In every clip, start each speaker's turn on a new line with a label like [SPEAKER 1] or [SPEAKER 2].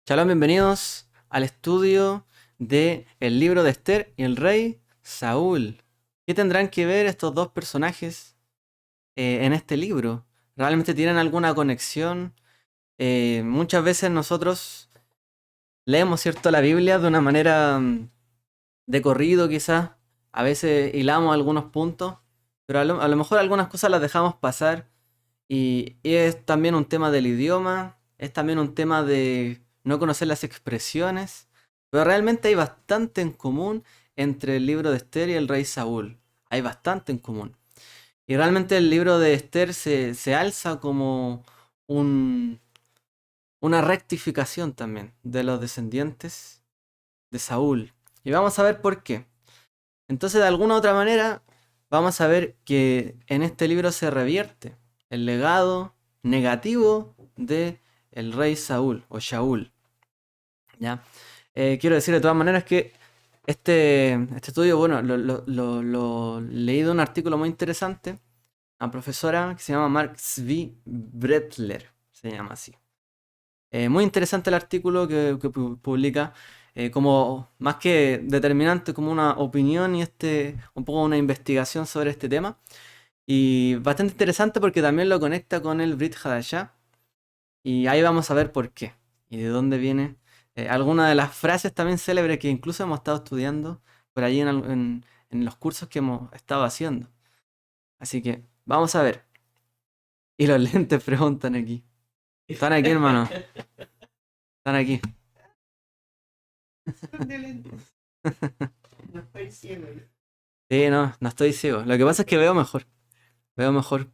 [SPEAKER 1] Shalom, bienvenidos al estudio de El libro de Esther y el rey Saúl. ¿Qué tendrán que ver estos dos personajes en este libro? ¿Realmente tienen alguna conexión? Muchas veces nosotros leemos, ¿cierto?, la Biblia de una manera de corrido quizás. A veces hilamos algunos puntos, pero a lo mejor algunas cosas las dejamos pasar. Y es también un tema del idioma, es también un tema de no conocer las expresiones, pero realmente hay bastante en común entre el libro de Esther y el rey Saúl. Hay bastante en común. Y realmente el libro de Esther se alza como un- una rectificación también de los descendientes de Saúl. Y vamos a ver por qué. Entonces, de alguna u otra manera, vamos a ver que en este libro se revierte el legado negativo de el rey Saúl o Shaul. ¿Ya? Quiero decir de todas maneras que este estudio, bueno, lo leí de un artículo muy interesante, a una profesora que se llama Mark Zvi Bretler, se llama así. Muy interesante el artículo que publica, como más que determinante, como una opinión y un poco una investigación sobre este tema. Y bastante interesante porque también lo conecta con el Brit Hadashah. Y ahí vamos a ver por qué y de dónde viene alguna de las frases también célebres que incluso hemos estado estudiando por allí en los cursos que hemos estado haciendo. Así que vamos a ver. Y los lentes preguntan aquí. Están aquí, hermano. Están aquí. Sí, no, no estoy ciego. Lo que pasa es que veo mejor. Veo mejor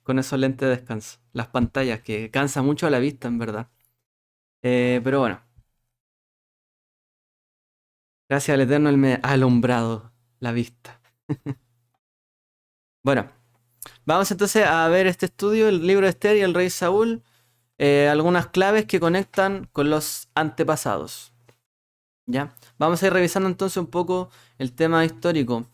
[SPEAKER 1] con esos lentes de descanso. Las pantallas, que cansa mucho a la vista, en verdad. Pero bueno, gracias al Eterno Él me ha alumbrado la vista. Bueno, vamos entonces a ver este estudio, el libro de Esther y el rey Saúl. Algunas claves que conectan con los antepasados. ¿Ya? Vamos a ir revisando entonces un poco el tema histórico.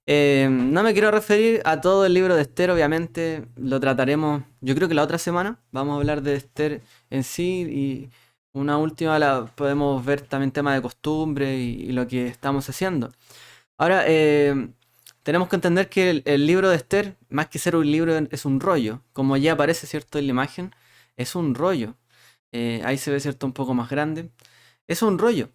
[SPEAKER 1] No me quiero referir a todo el libro de Esther, obviamente lo trataremos, yo creo que la otra semana vamos a hablar de Esther en sí y una última la podemos ver también tema de costumbre y lo que estamos haciendo. Ahora, tenemos que entender que el libro de Esther, más que ser un libro, es un rollo, como ya aparece, ¿cierto?, en la imagen, es un rollo. Ahí se ve, ¿cierto?, un poco más grande. Es un rollo.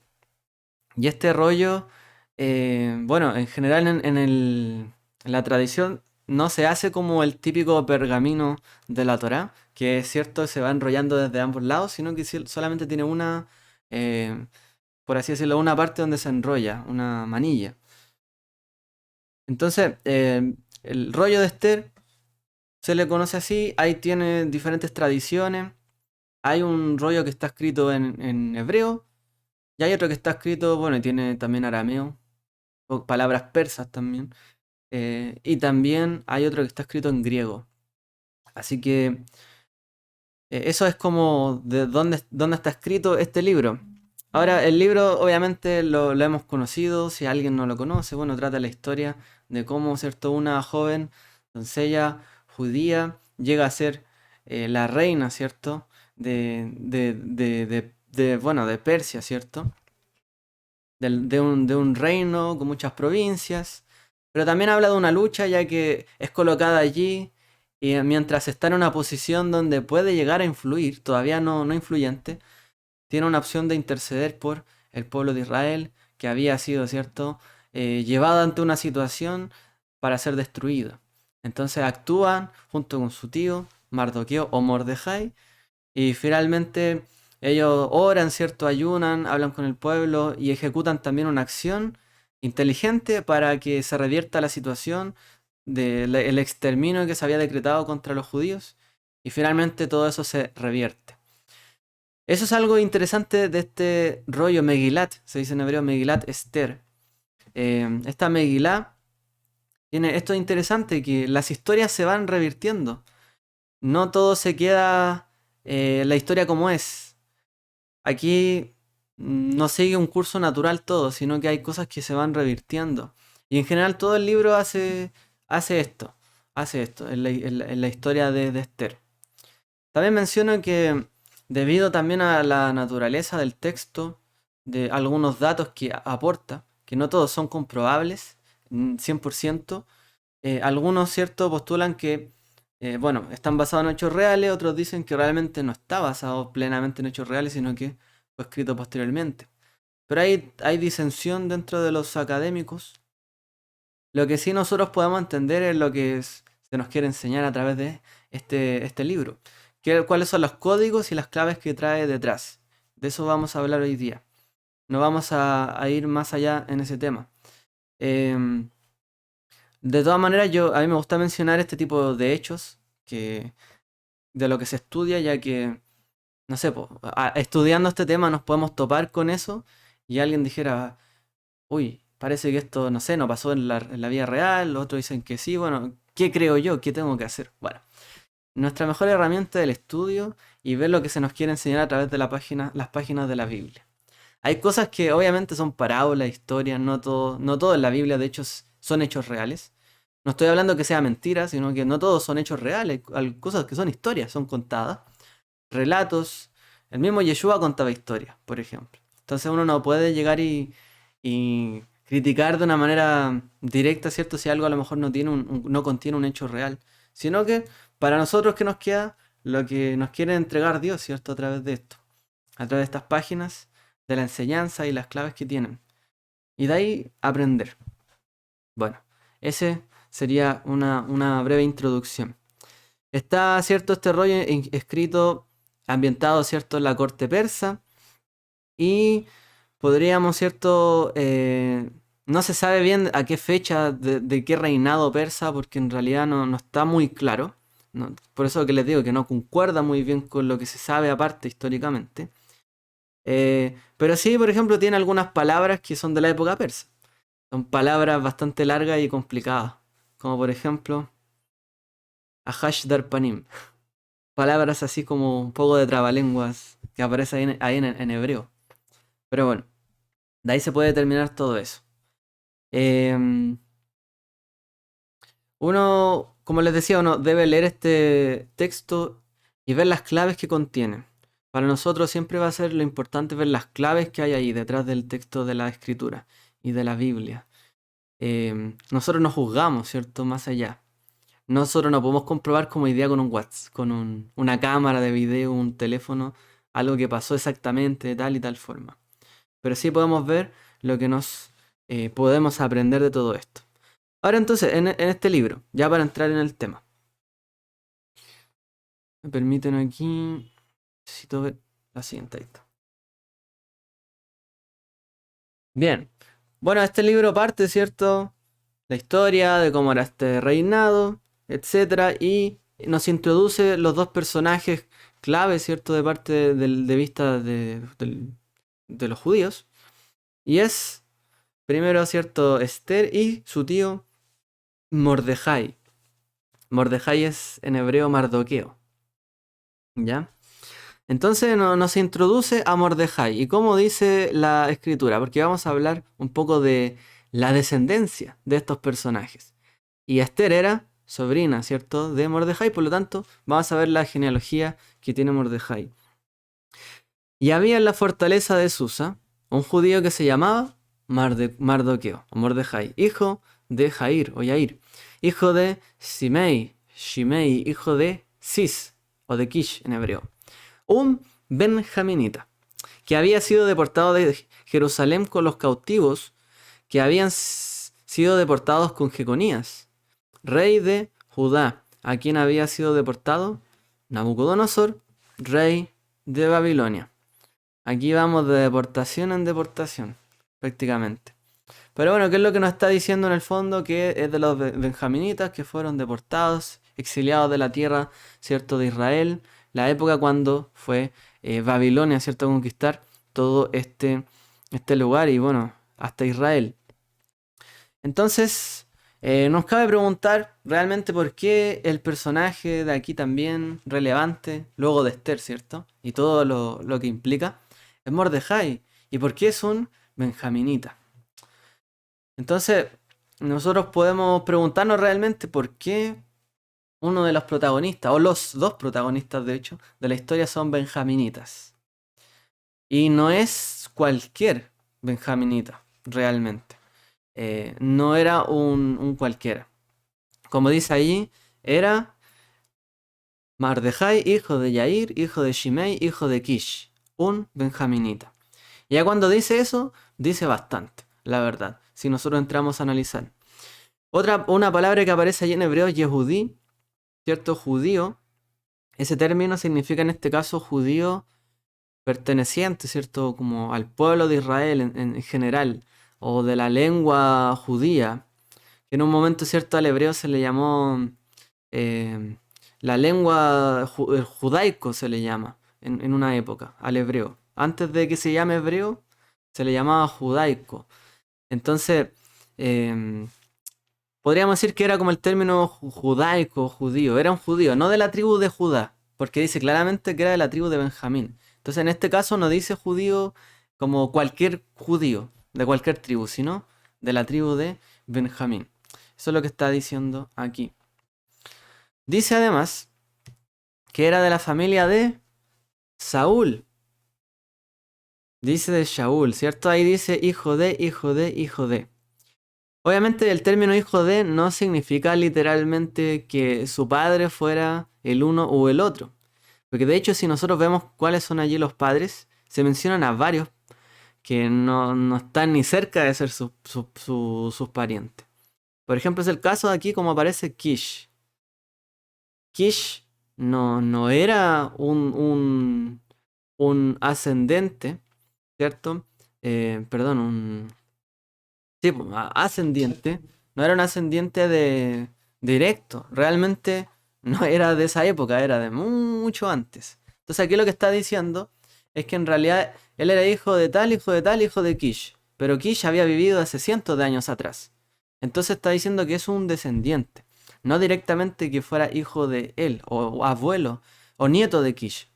[SPEAKER 1] Y este rollo, bueno, en general en la tradición no se hace como el típico pergamino de la Torá, que es cierto, se va enrollando desde ambos lados, sino que solamente tiene una, eh, por así decirlo, una parte donde se enrolla, una manilla. Entonces, el rollo de Esther se le conoce así, ahí tiene diferentes tradiciones. Hay un rollo que está escrito en hebreo, y hay otro que está escrito, bueno, y tiene también arameo, o palabras persas también. Y también hay otro que está escrito en griego. Así que eso es como de dónde está escrito este libro. Ahora, el libro obviamente lo hemos conocido, si alguien no lo conoce, bueno, trata la historia de cómo, ¿cierto?, una joven doncella judía llega a ser la reina, ¿cierto?, bueno, de Persia, ¿cierto?, de un reino con muchas provincias, pero también habla de una lucha ya que es colocada allí y mientras está en una posición donde puede llegar a influir, todavía no influyente, tiene una opción de interceder por el pueblo de Israel que había sido, ¿cierto?, llevado ante una situación para ser destruido. Entonces actúan junto con su tío, Mardoqueo o Mordejai, y finalmente ellos oran, ¿cierto? Ayunan, hablan con el pueblo y ejecutan también una acción inteligente para que se revierta la situación del exterminio que se había decretado contra los judíos y finalmente todo eso se revierte. Eso es algo interesante de este rollo Megilat, se dice en hebreo Megilat Esther. Esta Megilá tiene esto interesante que las historias se van revirtiendo. No todo se queda la historia como es. Aquí no sigue un curso natural todo, sino que hay cosas que se van revirtiendo. Y en general todo el libro hace esto, hace esto en la historia de Esther. También menciono que debido también a la naturaleza del texto, de algunos datos que aporta, que no todos son comprobables, 100%. Algunos, ¿cierto?, postulan que, bueno, están basados en hechos reales, otros dicen que realmente no está basado plenamente en hechos reales, sino que fue escrito posteriormente. Pero hay disensión dentro de los académicos. Lo que sí nosotros podemos entender es lo que se nos quiere enseñar a través de este libro. Cuáles son los códigos y las claves que trae detrás. De eso vamos a hablar hoy día. No vamos a ir más allá en ese tema. Em, de todas maneras, a mí me gusta mencionar este tipo de hechos de lo que se estudia, ya que, no sé, estudiando este tema nos podemos topar con eso y alguien dijera, uy, parece que esto, no sé, no pasó en la vida real, los otros dicen que sí, bueno, ¿qué creo yo? ¿Qué tengo que hacer? Bueno, nuestra mejor herramienta es el estudio y ver lo que se nos quiere enseñar a través de las páginas de la Biblia. Hay cosas que obviamente son parábolas, historias, no todo en la Biblia de hecho son hechos reales. No estoy hablando que sea mentira, sino que no todos son hechos reales. Hay cosas que son historias, son contadas. Relatos. El mismo Yeshua contaba historias, por ejemplo. Entonces uno no puede llegar y criticar de una manera directa, ¿cierto? Si algo a lo mejor no contiene un hecho real. Sino que para nosotros que nos queda lo que nos quiere entregar Dios, ¿cierto? A través de esto. A través de estas páginas, de la enseñanza y las claves que tienen. Y de ahí aprender. Bueno, ese sería una breve introducción. Está, ¿cierto? Este rollo escrito, ambientado, ¿cierto? En la corte persa. Y podríamos, ¿cierto? No se sabe bien a qué fecha de qué reinado persa, porque en realidad no está muy claro. Por eso que les digo que no concuerda muy bien con lo que se sabe aparte históricamente. Pero sí, por ejemplo, tiene algunas palabras que son de la época persa. Son palabras bastante largas y complicadas. Como por ejemplo, Ahash Darpanim. Palabras así como un poco de trabalenguas que aparece ahí en hebreo. Pero bueno, de ahí se puede determinar todo eso. Em, Uno, como les decía, uno debe leer este texto y ver las claves que contiene. Para nosotros siempre va a ser lo importante ver las claves que hay ahí detrás del texto de la escritura y de la Biblia. Nosotros no juzgamos, ¿cierto? Más allá. Nosotros no podemos comprobar como idea con un WhatsApp, con una cámara de video, un teléfono, algo que pasó exactamente de tal y tal forma. Pero sí podemos ver lo que nos podemos aprender de todo esto. Ahora entonces, en este libro, ya para entrar en el tema. Me permiten aquí. Necesito ver la siguiente. Ahí está. Bien. Bueno, este libro parte, ¿cierto? La historia de cómo era este reinado, etcétera, y nos introduce los dos personajes clave, ¿cierto? De parte de vista de los judíos. Y es, primero, ¿cierto? Esther y su tío Mordejai. Mordejai es en hebreo Mardoqueo. ¿Ya? Entonces nos introduce a Mordejai. ¿Y cómo dice la escritura? Porque vamos a hablar un poco de la descendencia de estos personajes. Y Esther era sobrina, ¿cierto? De Mordejai. Por lo tanto, vamos a ver la genealogía que tiene Mordejai. Y había en la fortaleza de Susa un judío que se llamaba Mardoqueo, o Mordejai, hijo de Jair, o Yair, hijo de Shimei, hijo de Cis, o de Kish en hebreo, un benjaminita, que había sido deportado de Jerusalén con los cautivos que habían sido deportados con Jeconías, rey de Judá, a quien había sido deportado Nabucodonosor, rey de Babilonia. Aquí vamos de deportación en deportación, prácticamente. Pero bueno, ¿qué es lo que nos está diciendo en el fondo? Que es de los benjaminitas que fueron deportados, exiliados de la tierra, ¿cierto? De Israel, la época cuando fue Babilonia, ¿cierto? A conquistar todo este lugar y bueno, hasta Israel. Entonces, nos cabe preguntar realmente por qué el personaje de aquí también relevante, luego de Esther, ¿cierto? Y todo lo que implica, es Mordejai. ¿Y por qué es un benjaminita? Entonces, nosotros podemos preguntarnos realmente por qué uno de los protagonistas, o los dos protagonistas de hecho, de la historia son benjaminitas. Y no es cualquier benjaminita, realmente. No era un cualquiera. Como dice ahí, era Mardejai, hijo de Yair, hijo de Shimei, hijo de Kish, un benjaminita. Y ya cuando dice eso, dice bastante, la verdad, si nosotros entramos a analizar. Una palabra que aparece allí en hebreo es Yehudí, ¿cierto? Judío. Ese término significa en este caso judío perteneciente, ¿cierto? Como al pueblo de Israel en general, o de la lengua judía, que en un momento, ¿cierto? Al hebreo se le llamó eh, la lengua judaico, se le llama en una época, al hebreo. Antes de que se llame hebreo, se le llamaba judaico. Entonces, em, podríamos decir que era como el término judaico, judío. Era un judío, no de la tribu de Judá, porque dice claramente que era de la tribu de Benjamín. Entonces, en este caso no dice judío como cualquier judío de cualquier tribu, sino de la tribu de Benjamín. Eso es lo que está diciendo aquí. Dice además que era de la familia de Saúl. Dice de Shaul, ¿cierto? Ahí dice hijo de, hijo de, hijo de. Obviamente el término hijo de no significa literalmente que su padre fuera el uno o el otro. Porque de hecho si nosotros vemos cuáles son allí los padres, se mencionan a varios que no están ni cerca de ser sus parientes. Por ejemplo es el caso de aquí como aparece Kish. Kish no era un ascendente, ¿cierto? Perdón, sí, pues, ascendiente, no era un ascendiente de directo, realmente no era de esa época, era de mucho antes. Entonces aquí lo que está diciendo es que en realidad él era hijo de tal, hijo de tal, hijo de Kish, pero Kish había vivido hace cientos de años atrás. Entonces está diciendo que es un descendiente, no directamente que fuera hijo de él, o abuelo, o nieto de Kish.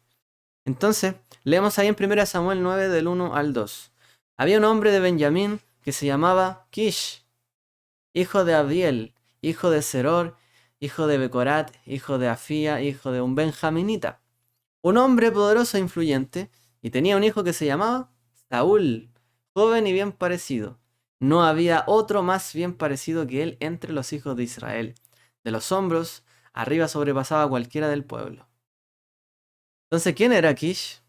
[SPEAKER 1] Entonces, leemos ahí en 1 Samuel 9 del 1 al 2. Había un hombre de Benjamín que se llamaba Kish, hijo de Abiel, hijo de Seror, hijo de Becorat, hijo de Afía, hijo de un benjaminita. Un hombre poderoso e influyente, y tenía un hijo que se llamaba Saúl, joven y bien parecido. No había otro más bien parecido que él entre los hijos de Israel. De los hombros, arriba sobrepasaba a cualquiera del pueblo. Entonces, ¿quién era Kish?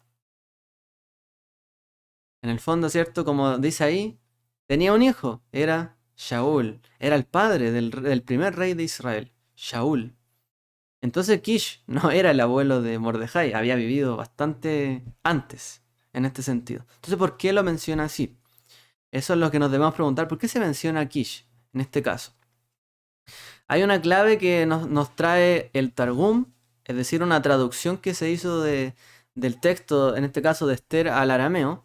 [SPEAKER 1] En el fondo, ¿cierto? Como dice ahí, tenía un hijo, era Shaul, era el padre del primer rey de Israel, Shaul. Entonces Kish no era el abuelo de Mordejai, había vivido bastante antes en este sentido. Entonces, ¿por qué lo menciona así? Eso es lo que nos debemos preguntar, ¿por qué se menciona a Kish en este caso? Hay una clave que nos trae el Targum, es decir, una traducción que se hizo del texto, en este caso de Esther al arameo,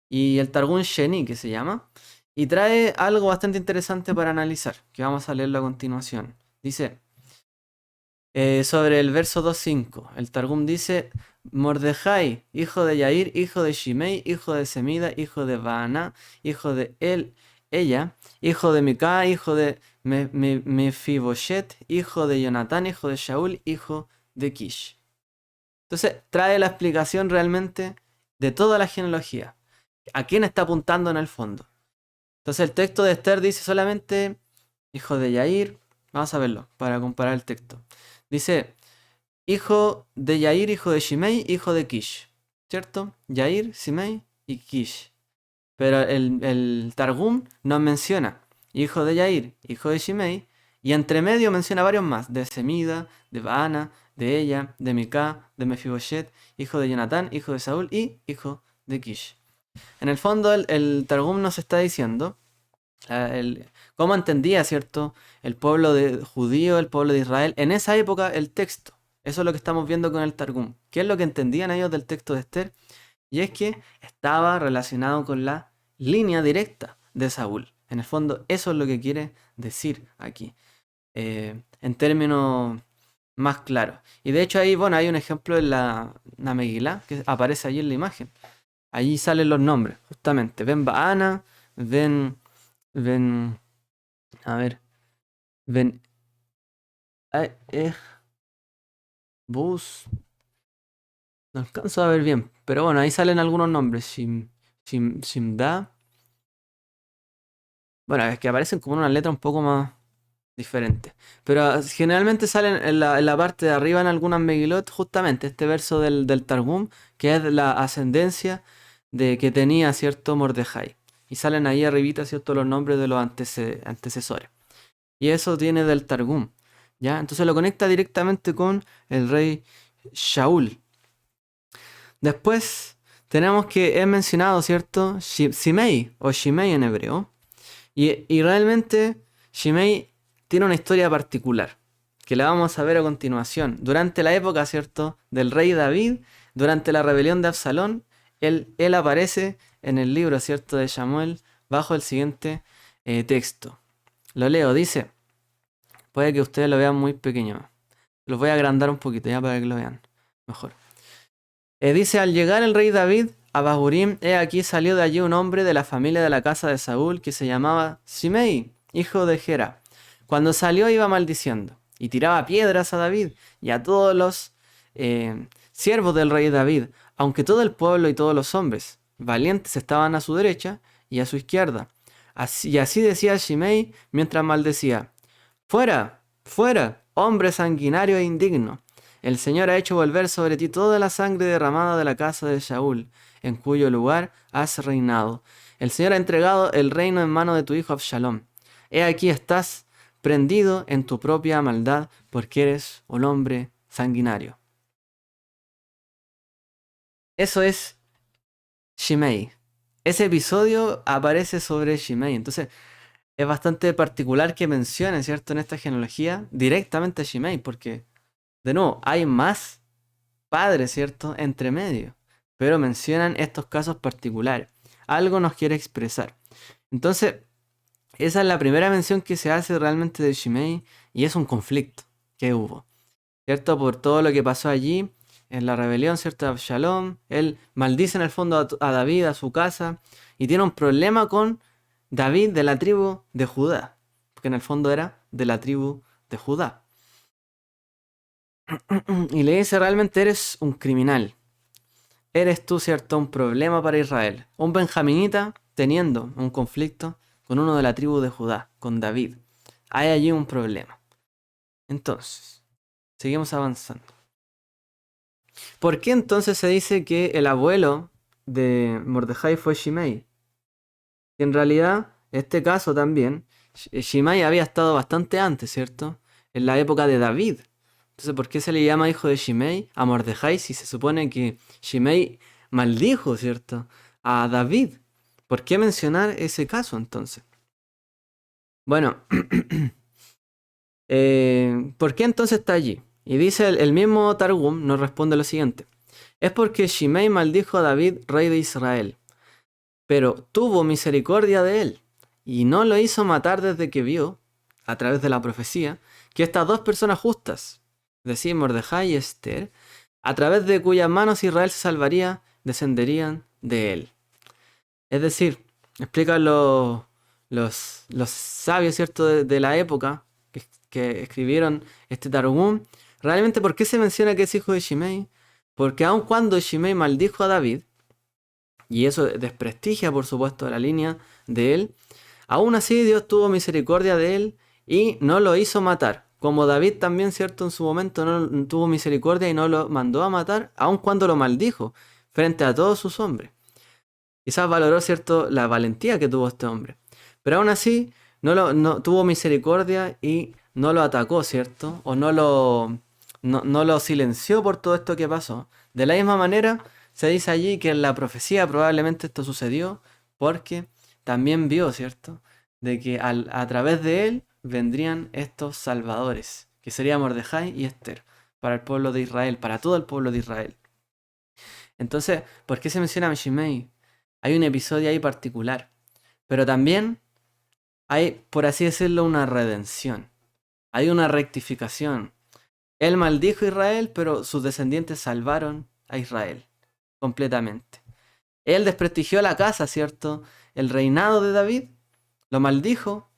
[SPEAKER 1] y el Targum Sheni, que se llama, y trae algo bastante interesante para analizar, que vamos a leerlo a continuación. Dice, sobre el verso 2.5, el Targum dice, Mordejai, hijo de Yair, hijo de Shimei, hijo de Semida, hijo de Baana, hijo de ella, hijo de Micá, hijo de Mefiboshet, hijo de Jonatán, hijo de Shaul, hijo de Kish. Entonces trae la explicación realmente de toda la genealogía. ¿A quién está apuntando en el fondo? Entonces el texto de Esther dice solamente hijo de Yair. Vamos a verlo para comparar el texto. Dice hijo de Yair, hijo de Shimei, hijo de Kish. ¿Cierto? Yair, Shimei y Kish. Pero el Targum nos menciona hijo de Yair, hijo de Shimei. Y entre medio menciona varios más. De Semida, de Baana, de ella, de Micá, de Mefiboshet, hijo de Jonatán, hijo de Saúl y hijo de Kish. En el fondo, el Targum nos está diciendo cómo entendía, ¿cierto? El pueblo judío, el pueblo de Israel, en esa época el texto. Eso es lo que estamos viendo con el Targum. ¿Qué es lo que entendían ellos del texto de Esther? Y es que estaba relacionado con la línea directa de Saúl. En el fondo, eso es lo que quiere decir aquí. En términos más claros. Y de hecho ahí, bueno, hay un ejemplo en la Megilá que aparece allí en la imagen. Allí salen los nombres, justamente. Ben Baana, Ben, a ver, Ben, Bus. No alcanzo a ver bien. Pero bueno, ahí salen algunos nombres. Shimda. Bueno, es que aparecen como una letra un poco más diferente. Pero generalmente salen en la parte de arriba en algunas Megilot, justamente este verso del Targum, que es la ascendencia de que tenía cierto Mordejai. Y salen ahí arribita, ¿cierto?, los nombres de los antecesores. Y eso viene del Targum. ¿Ya? Entonces lo conecta directamente con el rey Shaul. Después tenemos que he mencionado, ¿cierto? Shimei o Shimei en hebreo. Y realmente Shimei tiene una historia particular, que la vamos a ver a continuación. Durante la época, ¿cierto?, del rey David, durante la rebelión de Absalón, él aparece en el libro, ¿cierto?, de Samuel, bajo el siguiente texto. Lo leo, dice, puede que ustedes lo vean muy pequeño. Los voy a agrandar un poquito ya para que lo vean mejor. Dice, al llegar el rey David a Bahurim, he aquí salió de allí un hombre de la familia de la casa de Saúl que se llamaba Shimei, hijo de Gera. Cuando salió iba maldiciendo y tiraba piedras a David y a todos los siervos del rey David, aunque todo el pueblo y todos los hombres valientes estaban a su derecha y a su izquierda. Y así decía Shimei mientras maldecía, fuera, fuera, hombre sanguinario e indigno. El Señor ha hecho volver sobre ti toda la sangre derramada de la casa de Shaul, en cuyo lugar has reinado. El Señor ha entregado el reino en mano de tu hijo Absalom. He aquí estás prendido en tu propia maldad, porque eres un hombre sanguinario. Eso es Shimei. Ese episodio aparece sobre Shimei. Entonces, es bastante particular que mencione, ¿cierto?, en esta genealogía directamente a Shimei, porque, de nuevo, hay más padres, ¿cierto?, entre medio, pero mencionan estos casos particulares. Algo nos quiere expresar. Entonces, esa es la primera mención que se hace realmente de Shimei y es un conflicto que hubo, ¿cierto? Por todo lo que pasó allí en la rebelión, ¿cierto?, de Absalom. Él maldice en el fondo a David, a su casa, y tiene un problema con David de la tribu de Judá, porque en el fondo era de la tribu de Judá. Y le dice, realmente eres un criminal. Eres tú, ¿cierto?, un problema para Israel. Un benjaminita teniendo un conflicto con uno de la tribu de Judá, con David. Hay allí un problema. Entonces, seguimos avanzando. ¿Por qué entonces se dice que el abuelo de Mordejai fue Shimei? Y en realidad, este caso también, Shimei había estado bastante antes, ¿cierto?, en la época de David. Entonces, ¿por qué se le llama hijo de Shimei a Mordejai si se supone que Shimei maldijo, ¿cierto?, a David? ¿Por qué mencionar ese caso entonces? Bueno, ¿por qué entonces está allí? Y dice el mismo Targum, nos responde lo siguiente. Es porque Shimei maldijo a David, rey de Israel, pero tuvo misericordia de él, y no lo hizo matar desde que vio, a través de la profecía, que estas dos personas justas, es decir, Mordejai y Esther, a través de cuyas manos Israel se salvaría, descenderían de él. Es decir, explican los sabios, ¿cierto?, de la época que escribieron este Targum, realmente por qué se menciona que es hijo de Shimei, porque aun cuando Shimei maldijo a David, y eso desprestigia por supuesto la línea de él, aún así Dios tuvo misericordia de él y no lo hizo matar. Como David también, ¿cierto?, en su momento no tuvo misericordia y no lo mandó a matar, aun cuando lo maldijo frente a todos sus hombres. Quizás valoró, ¿cierto?, la valentía que tuvo este hombre. Pero aún así, no tuvo misericordia y no lo atacó, ¿cierto? O no lo silenció por todo esto que pasó. De la misma manera, se dice allí que en la profecía probablemente esto sucedió porque también vio, ¿cierto?, de que a través de él vendrían estos salvadores, que serían Mordejai y Esther, para el pueblo de Israel, para todo el pueblo de Israel. Entonces, ¿por qué se menciona a Shimei? Hay un episodio ahí particular. Pero también hay, por así decirlo, una redención. Hay una rectificación. Él maldijo a Israel, pero sus descendientes salvaron a Israel completamente. Él desprestigió la casa, ¿cierto?, el reinado de David, lo maldijo,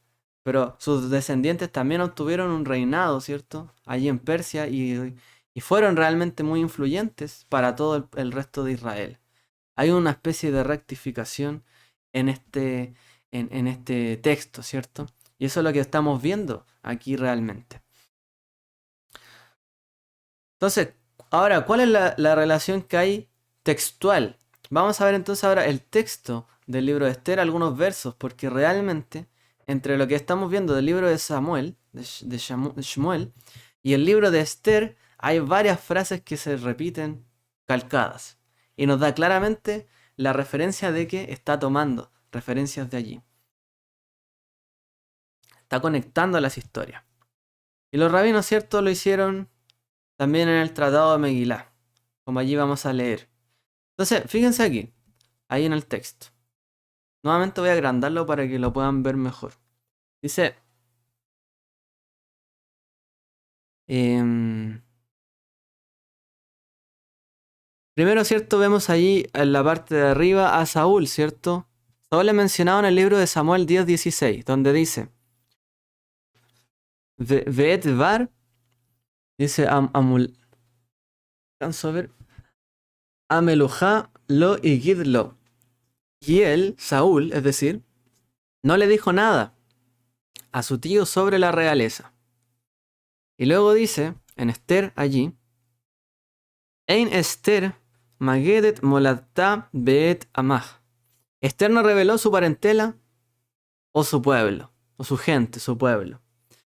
[SPEAKER 1] pero sus descendientes también obtuvieron un reinado, ¿cierto?, allí en Persia y y fueron realmente muy influyentes para todo el resto de Israel. Hay una especie de rectificación en en este texto, ¿cierto? Y eso es lo que estamos viendo aquí realmente. Entonces, ahora, ¿cuál es la relación que hay textual? Vamos a ver entonces ahora el texto del libro de Esther, algunos versos, porque realmente entre lo que estamos viendo del libro de Samuel, de Shmuel, y el libro de Esther, hay varias frases que se repiten calcadas. Y nos da claramente la referencia de que está tomando referencias de allí. Está conectando las historias. Y los rabinos, ¿cierto?, lo hicieron también en el Tratado de Megilá, como allí vamos a leer. Entonces, fíjense aquí, ahí en el texto. Nuevamente voy a agrandarlo para que lo puedan ver mejor. Dice, primero, ¿cierto? Vemos allí en la parte de arriba a Saúl, ¿cierto? Saúl es mencionado en el libro de Samuel 10:16, donde dice, Veet var, dice, canso ver, Ameluja lo igidlo. Y él, Saúl, es decir, no le dijo nada a su tío sobre la realeza. Y luego dice, en Esther allí, Ein Esther magedet moladta beet amah. Esther no reveló su parentela o su pueblo, o su gente, su pueblo.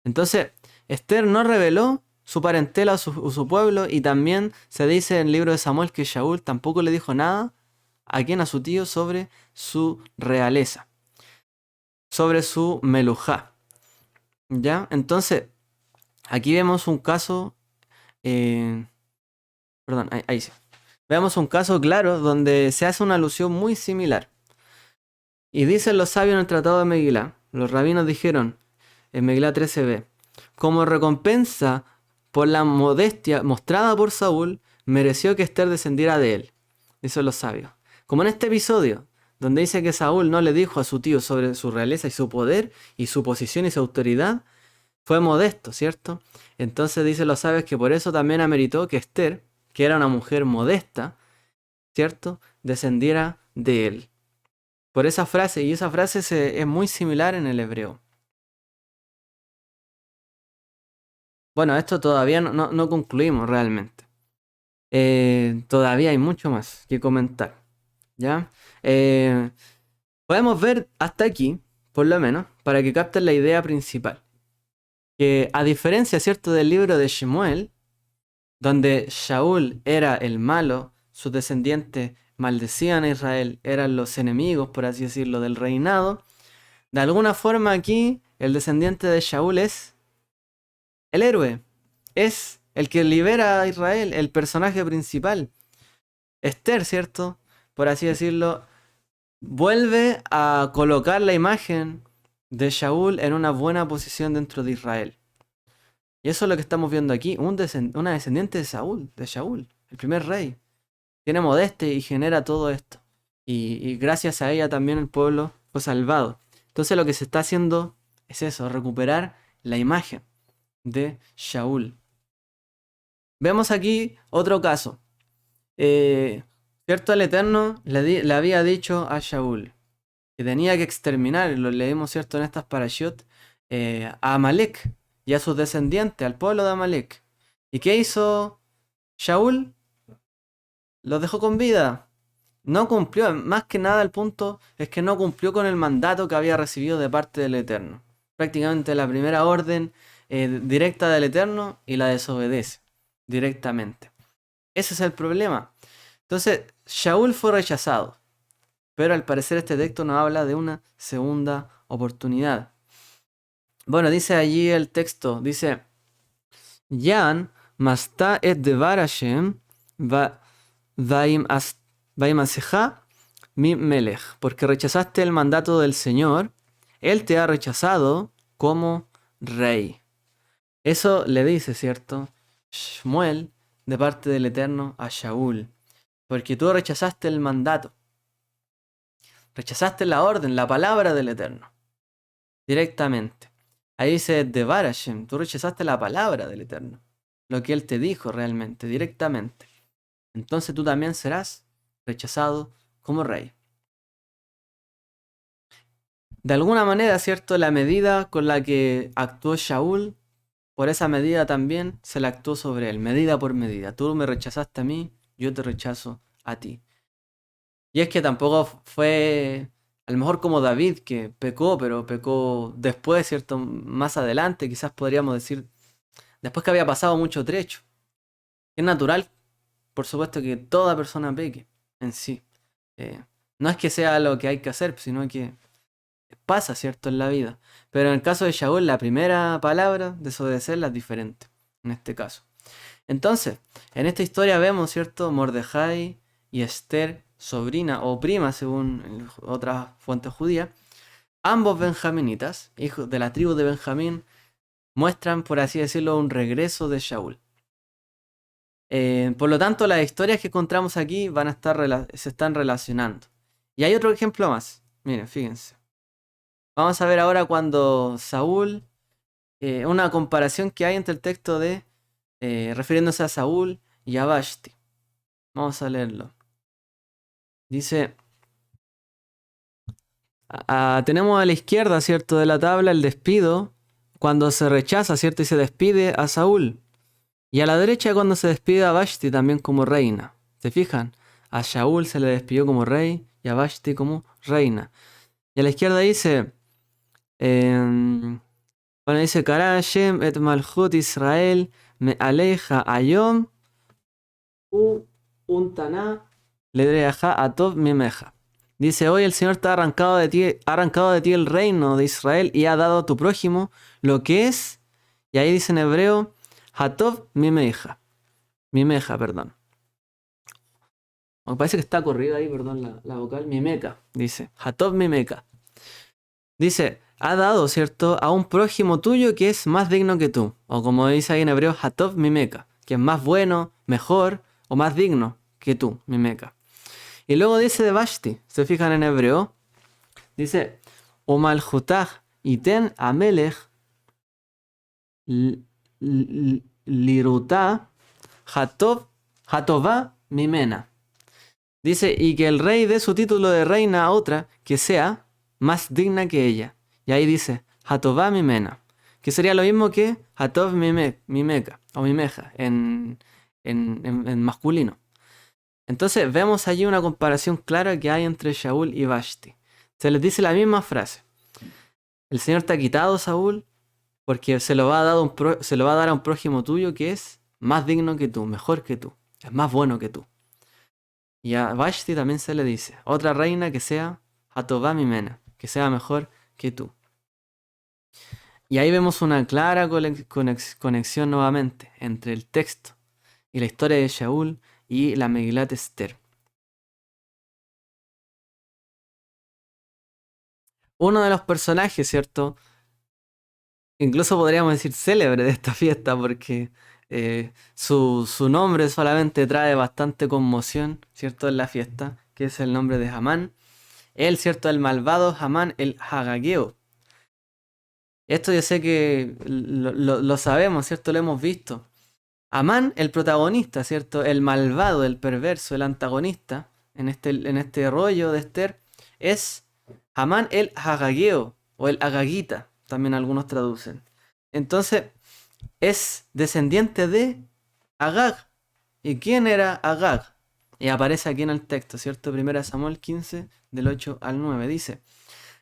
[SPEAKER 1] Entonces, Esther no reveló su parentela o su pueblo, y también se dice en el libro de Samuel que Shaul tampoco le dijo nada a quien, a su tío, sobre su realeza, sobre su melujá. ¿Ya? Entonces, aquí vemos un caso, perdón, ahí sí. Vemos un caso claro donde se hace una alusión muy similar. Y dicen los sabios en el Tratado de Megilá, los rabinos dijeron en Megilá 13b, como recompensa por la modestia mostrada por Saúl, mereció que Esther descendiera de él. Dicen los sabios. Como en este episodio, donde dice que Saúl no le dijo a su tío sobre su realeza y su poder, y su posición y su autoridad, fue modesto, ¿cierto? Entonces dicen los sabios que por eso también ameritó que Esther, que era una mujer modesta, ¿cierto?, descendiera de él. Por esa frase, y esa frase es muy similar en el hebreo. Bueno, esto todavía no concluimos realmente. Todavía hay mucho más que comentar. ¿Ya? Podemos ver hasta aquí, por lo menos, para que capten la idea principal. Que a diferencia, ¿cierto?, del libro de Shemuel, donde Shaul era el malo, sus descendientes maldecían a Israel, eran los enemigos, por así decirlo, del reinado. De alguna forma aquí, el descendiente de Shaul es el héroe, es el que libera a Israel, el personaje principal. Esther, ¿cierto?, por así decirlo, vuelve a colocar la imagen de Shaul en una buena posición dentro de Israel. Y eso es lo que estamos viendo aquí, una descendiente de Shaul, el primer rey. Tiene modestia y genera todo esto. Y gracias a ella también el pueblo fue salvado. Entonces lo que se está haciendo es eso, recuperar la imagen de Shaul. Vemos aquí otro caso. ¿Cierto? El Eterno le había dicho a Shaul que tenía que exterminar, lo leemos, ¿cierto?, en estas parashot, a Amalek y a sus descendientes, al pueblo de Amalek. ¿Y qué hizo Shaul? Los dejó con vida. No cumplió, más que nada el punto es que no cumplió con el mandato que había recibido de parte del Eterno. Prácticamente la primera orden directa del Eterno, y la desobedece directamente. Ese es el problema. Entonces, Shaul fue rechazado. Pero al parecer este texto nos habla de una segunda oportunidad. Bueno, dice allí el texto, dice, Yan masta et devar Hashem vaim aseja mi melech, porque rechazaste el mandato del Señor, Él te ha rechazado como rey. Eso le dice, ¿cierto?, Shmuel, de parte del Eterno a Shaul, porque tú rechazaste el mandato. Rechazaste la orden, la palabra del Eterno. Directamente. Ahí dice Devar Hashem, tú rechazaste la palabra del Eterno. lo que él te dijo realmente, directamente, entonces tú también serás rechazado como rey. De alguna manera, ¿cierto? La medida con la que actuó Shaul, por esa medida también se la actuó sobre él, medida por medida. Tú me rechazaste a mí, yo te rechazo a ti. Y es que tampoco fue, a lo mejor como David, que pecó, pero pecó después, ¿cierto? Más adelante, quizás podríamos decir, después que había pasado mucho trecho. Es natural, por supuesto, que toda persona peque en sí. No es que sea lo que hay que hacer, sino que pasa, ¿cierto? En la vida. Pero en el caso de Shaul, la primera palabra, desobedecerla, es diferente, en este caso. Entonces, en esta historia vemos, ¿cierto? Mordejai y Esther, sobrina o prima, según otras fuentes judías, ambos benjaminitas, hijos de la tribu de Benjamín, muestran, por así decirlo, un regreso de Shaul. Por lo tanto, las historias que encontramos aquí van a estar se están relacionando. Y hay otro ejemplo más. Miren, fíjense. Vamos a ver ahora cuando Saúl, una comparación que hay entre el texto de refiriéndose a Saúl y a Vashti. Vamos a leerlo. Dice, tenemos a la izquierda, ¿cierto? De la tabla el despido cuando se rechaza, ¿cierto? Y se despide a Saúl. Y a la derecha cuando se despide a Vashti también como reina. ¿Se fijan? A Shaul se le despidió como rey y a Vashti como reina. Y a la izquierda dice, bueno, dice, Kara Hashem et Malchut Israel me aleja ayom u untana ledreaja atov mimeja. Dice, hoy el Señor te ha arrancado de ti el reino de Israel y ha dado a tu prójimo lo que es, y ahí dice en hebreo, Hatov mimeja. Mimeja, perdón. Me parece que está corrida ahí, perdón, la vocal. Mimeca, dice. Hatov mimeca. Dice, ha dado, ¿cierto?, a un prójimo tuyo que es más digno que tú. O como dice ahí en hebreo, Hatov mimeca. Que es más bueno, mejor o más digno que tú, mimeca. Y luego dice de Vashti, se fijan en hebreo, dice, Umaljutaj iten amelech liruta hatová mimena. Dice, y que el rey dé su título de reina a otra que sea más digna que ella. Y ahí dice, hatová mimena, que sería lo mismo que hatov mimeca o mimeja en masculino. Entonces vemos allí una comparación clara que hay entre Shaul y Vashti. Se les dice la misma frase. El Señor te ha quitado, Saúl, porque se lo va a dar a un prójimo tuyo que es más digno que tú, mejor que tú, es más bueno que tú. Y a Vashti también se le dice, otra reina que sea Hatová Mimena, que sea mejor que tú. Y ahí vemos una clara conexión nuevamente entre el texto y la historia de Shaul y la Megilat Esther. Uno de los personajes, ¿cierto? Incluso podríamos decir célebre de esta fiesta porque su nombre solamente trae bastante conmoción, ¿cierto? En la fiesta, que es el nombre de Hamán. Él, ¿cierto? El malvado Hamán el Hagageo. Esto yo sé que lo sabemos, ¿cierto? Lo hemos visto. Amán, el protagonista, ¿cierto? El malvado, el perverso, el antagonista en este rollo de Esther es Amán el Hagageo o el Agagita, también algunos traducen. Entonces, es descendiente de Agag. ¿Y quién era Agag? Y aparece aquí en el texto, ¿cierto? 1 Samuel 15, del 8 al 9. Dice,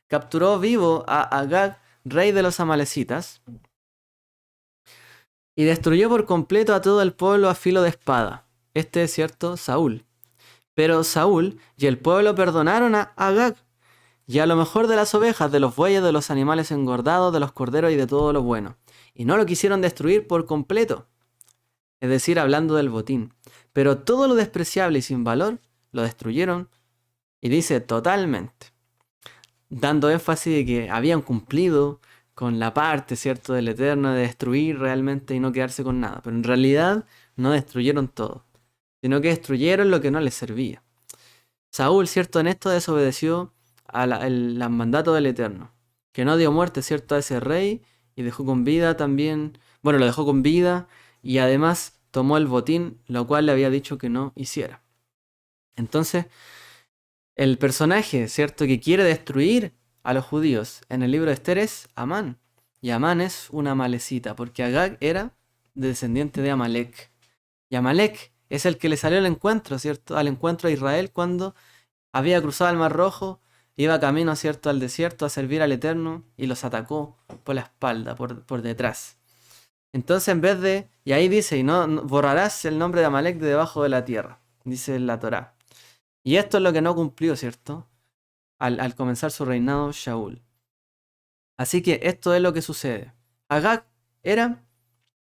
[SPEAKER 1] capturó vivo a Agag, rey de los amalecitas, y destruyó por completo a todo el pueblo a filo de espada. Este es cierto, Saúl. Pero Saúl y el pueblo perdonaron a Agag, y a lo mejor de las ovejas, de los bueyes, de los animales engordados, de los corderos y de todo lo bueno. Y no lo quisieron destruir por completo. Es decir, hablando del botín. Pero todo lo despreciable y sin valor lo destruyeron, y dice totalmente, dando énfasis de que habían cumplido con la parte, ¿cierto?, del Eterno de destruir realmente y no quedarse con nada. Pero en realidad no destruyeron todo, sino que destruyeron lo que no les servía. Saúl, ¿cierto?, en esto desobedeció al mandato del Eterno, que no dio muerte, ¿cierto?, a ese rey y dejó con vida también, bueno, lo dejó con vida y además tomó el botín, lo cual le había dicho que no hiciera. Entonces, el personaje, ¿cierto?, que quiere destruir a los judíos en el libro de Esther es Amán. Y Amán es una malecita, porque Agag era descendiente de Amalek. Y Amalek es el que le salió al encuentro, ¿cierto? Al encuentro a Israel cuando había cruzado el Mar Rojo, iba camino, ¿cierto?, al desierto a servir al Eterno y los atacó por la espalda, por detrás. Entonces, en vez de, y ahí dice, y no borrarás el nombre de Amalek de debajo de la tierra, dice la Torá. Y esto es lo que no cumplió, ¿cierto?, al comenzar su reinado Shaul. Así que esto es lo que sucede. Agag era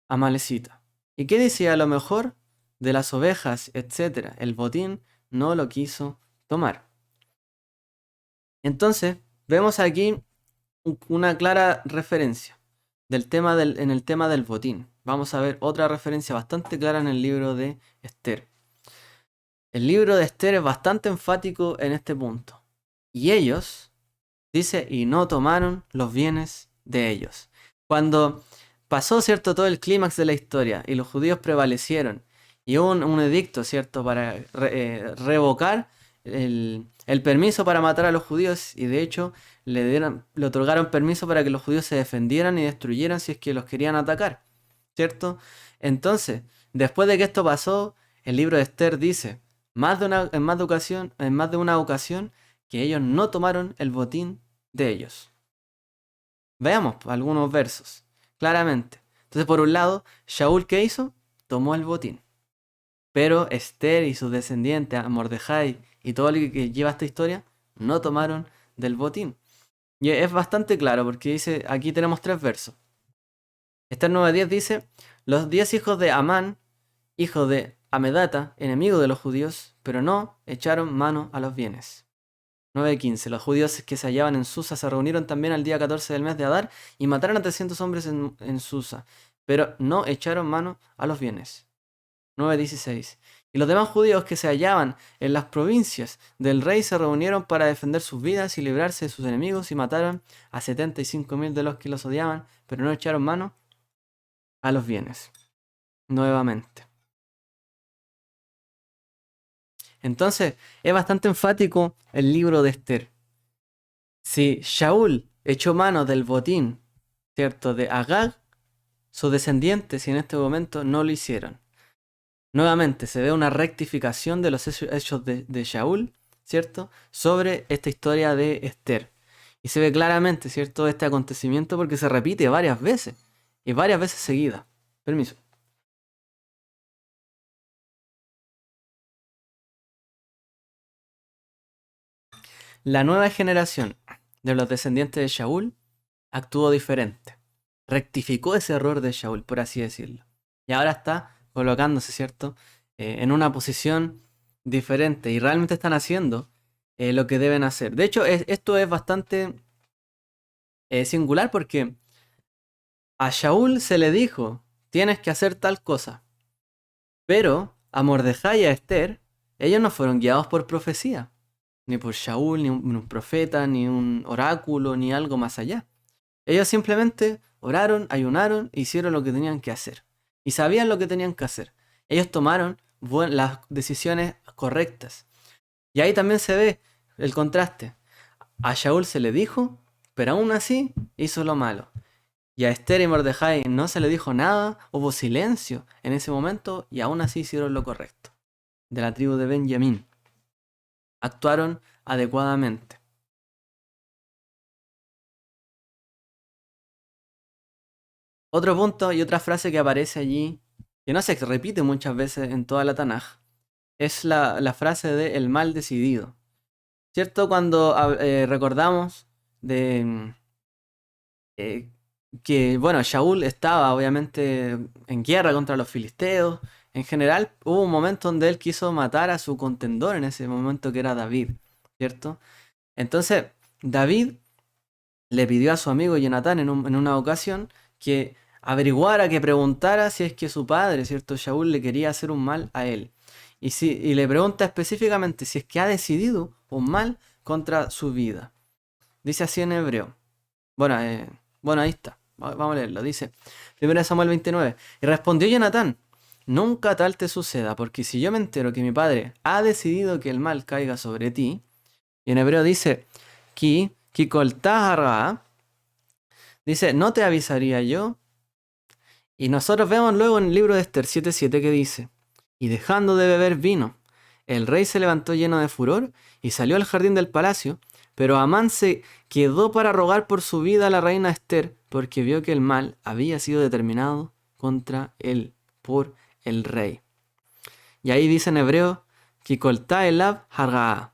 [SPEAKER 1] amalecita. ¿Y qué decía? A lo mejor de las ovejas, etcétera, el botín no lo quiso tomar. Entonces, vemos aquí una clara referencia en el tema del botín. Vamos a ver otra referencia bastante clara en el libro de Esther. El libro de Esther es bastante enfático en este punto. Y ellos, dice, y no tomaron los bienes de ellos. Cuando pasó, ¿cierto?, todo el clímax de la historia y los judíos prevalecieron y hubo un edicto, ¿cierto?, para revocar el permiso para matar a los judíos, y de hecho le otorgaron permiso para que los judíos se defendieran y destruyeran si es que los querían atacar, ¿cierto? Entonces, después de que esto pasó, el libro de Esther dice en más de una ocasión que ellos no tomaron el botín de ellos. Veamos algunos versos, claramente. Entonces, por un lado, Shaul, ¿qué hizo? Tomó el botín. Pero Esther y sus descendientes, Mordejai y todo lo que lleva esta historia, no tomaron del botín. Y es bastante claro porque dice, aquí tenemos 3 versos. Esther 9:10 dice, los 10 hijos de Amán, hijo de Amedata, enemigo de los judíos, pero no echaron mano a los bienes. 9:15. Los judíos que se hallaban en Susa se reunieron también al día 14 del mes de Adar y mataron a 300 hombres en Susa, pero no echaron mano a los bienes. 9:16. Y los demás judíos que se hallaban en las provincias del rey se reunieron para defender sus vidas y librarse de sus enemigos y mataron a 75.000 de los que los odiaban, pero no echaron mano a los bienes. Nuevamente. Entonces, es bastante enfático el libro de Esther. Si Shaul echó mano del botín, ¿cierto?, de Agag, sus descendientes, y en este momento no lo hicieron. Nuevamente se ve una rectificación de los hechos de Shaul, ¿cierto?, sobre esta historia de Esther. Y se ve claramente, ¿cierto?, este acontecimiento porque se repite varias veces, y varias veces seguidas. Permiso. La nueva generación de los descendientes de Shaul actuó diferente. Rectificó ese error de Shaul, por así decirlo. Y ahora está colocándose, ¿cierto?, en una posición diferente. Y realmente están haciendo lo que deben hacer. De hecho, esto es bastante singular porque a Shaul se le dijo, tienes que hacer tal cosa. Pero a Mordejai y a Esther, ellos no fueron guiados por profecía. Ni por Shaul, ni un profeta, ni un oráculo, ni algo más allá. Ellos simplemente oraron, ayunaron e hicieron lo que tenían que hacer. Y sabían lo que tenían que hacer. Ellos tomaron las decisiones correctas. Y ahí también se ve el contraste. A Shaul se le dijo, pero aún así hizo lo malo. Y a Esther y Mordejai no se le dijo nada, hubo silencio en ese momento y aún así hicieron lo correcto. De la tribu de Benjamín. Actuaron adecuadamente. Otro punto y otra frase que aparece allí, que no se repite muchas veces en toda la Tanaj, es la frase de el mal decidido. ¿Cierto? Cuando recordamos de que, bueno, Shaul estaba obviamente en guerra contra los filisteos. En general, hubo un momento donde él quiso matar a su contendor en ese momento, que era David, ¿cierto? Entonces, David le pidió a su amigo Jonatán en una ocasión que averiguara, que preguntara si es que su padre, ¿cierto?, Shaul, le quería hacer un mal a él. Y le pregunta específicamente si es que ha decidido un mal contra su vida. Dice así en hebreo. Bueno, ahí está. Vamos a leerlo. Dice, 1 Samuel 29. Y respondió Jonatán, nunca tal te suceda, porque si yo me entero que mi padre ha decidido que el mal caiga sobre ti, y en hebreo dice, ki koltah hará, dice, no te avisaría yo. Y nosotros vemos luego en el libro de Esther 7:7 que dice, y dejando de beber vino, el rey se levantó lleno de furor y salió al jardín del palacio, pero Amán se quedó para rogar por su vida a la reina Esther, porque vio que el mal había sido determinado contra él por el rey. Y ahí dice en hebreo, Kikolta elav hargaa.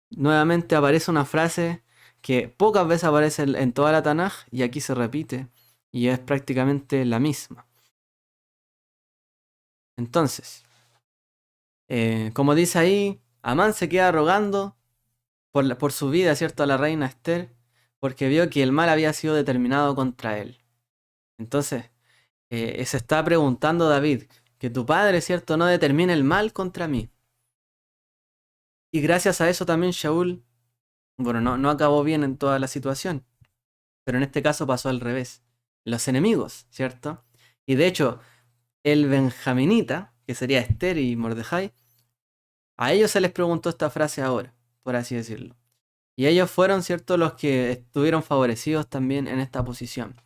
[SPEAKER 1] Nuevamente aparece una frase que pocas veces aparece en toda la Tanaj y aquí se repite y es prácticamente la misma. Entonces, como dice ahí, Amán se queda rogando por su vida, ¿cierto?, a la reina Esther, porque vio que el mal había sido determinado contra él. Entonces, se está preguntando David, que tu padre, ¿cierto?, no determine el mal contra mí. Y gracias a eso también Shaul, bueno, no acabó bien en toda la situación, pero en este caso pasó al revés. Los enemigos, ¿cierto? Y de hecho, el benjaminita, que sería Esther y Mordejai, a ellos se les preguntó esta frase ahora, por así decirlo. Y ellos fueron, ¿cierto?, los que estuvieron favorecidos también en esta posición,